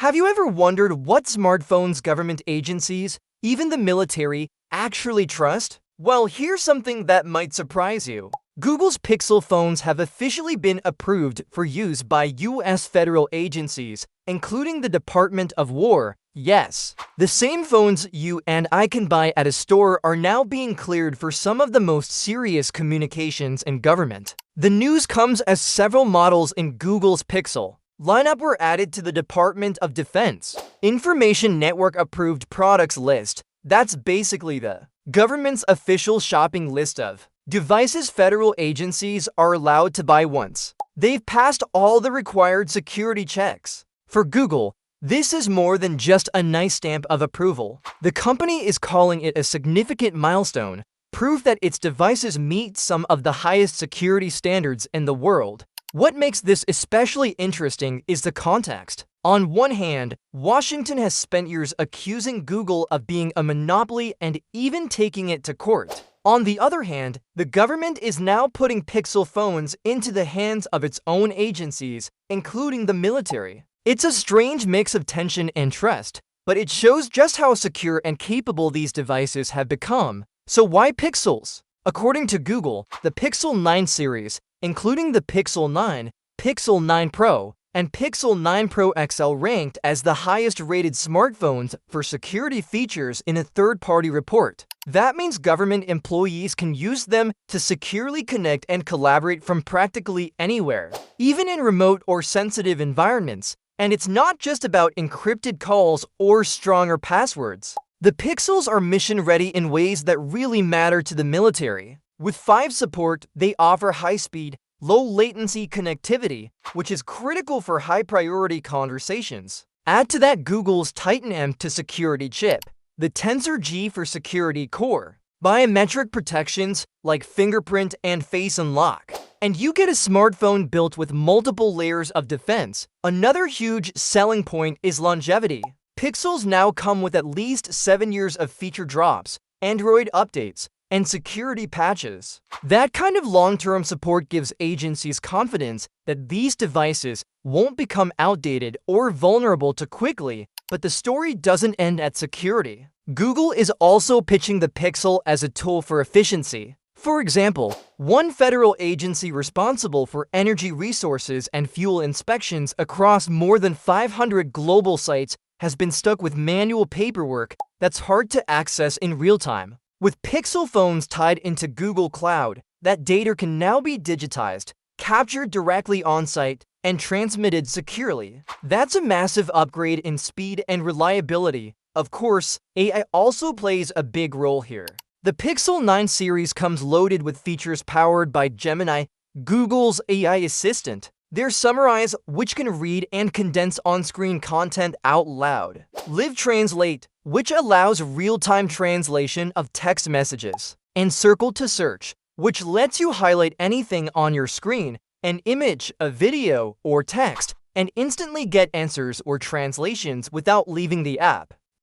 Have you ever wondered what smartphones government agencies, even the military, actually trust? Well, here's something that might surprise you. Google's Pixel phones have officially been approved for use by US federal agencies, including the Department of War. Yes, the same phones you and I can buy at a store are now being cleared for some of the most serious communications in government. The news comes as several models in Google's Pixel lineup were added to the Department of Defense Information Network approved products list. That's basically the government's official shopping list of devices federal agencies are allowed to buy once they've passed all the required security checks. For Google, this is more than just a nice stamp of approval. The company is calling it a significant milestone, proof that its devices meet some of the highest security standards in the world. What makes this especially interesting is the context. On one hand, Washington has spent years accusing Google of being a monopoly and even taking it to court. On the other hand, the government is now putting Pixel phones into the hands of its own agencies, including the military. It's a strange mix of tension and trust, but it shows just how secure and capable these devices have become. So why Pixels? According to Google, the Pixel 9 series, including the Pixel 9, Pixel 9 Pro, and Pixel 9 Pro XL ranked as the highest-rated smartphones for security features in a third-party report. That means government employees can use them to securely connect and collaborate from practically anywhere, even in remote or sensitive environments. And it's not just about encrypted calls or stronger passwords. The Pixels are mission-ready in ways that really matter to the military. With 5 support, they offer high-speed, low-latency connectivity, which is critical for high-priority conversations. Add to that Google's Titan M2 security chip, the Tensor G4 security core, biometric protections like fingerprint and face unlock, and you get a smartphone built with multiple layers of defense. Another huge selling point is longevity. Pixels now come with at least 7 years of feature drops, Android updates, and security patches. That kind of long-term support gives agencies confidence that these devices won't become outdated or vulnerable too quickly. But the story doesn't end at security. Google is also pitching the Pixel as a tool for efficiency. For example, one federal agency responsible for energy resources and fuel inspections across more than 500 global sites has been stuck with manual paperwork that's hard to access in real time. With Pixel phones tied into Google Cloud, that data can now be digitized, captured directly on-site, and transmitted securely. That's a massive upgrade in speed and reliability. Of course, AI also plays a big role here. The Pixel 9 series comes loaded with features powered by Gemini, Google's AI assistant. They're summarized, which can read and condense on-screen content out loud. Live Translate, which allows real-time translation of text messages. And Circle to Search, which lets you highlight anything on your screen, an image, a video, or text, and instantly get answers or translations without leaving the app.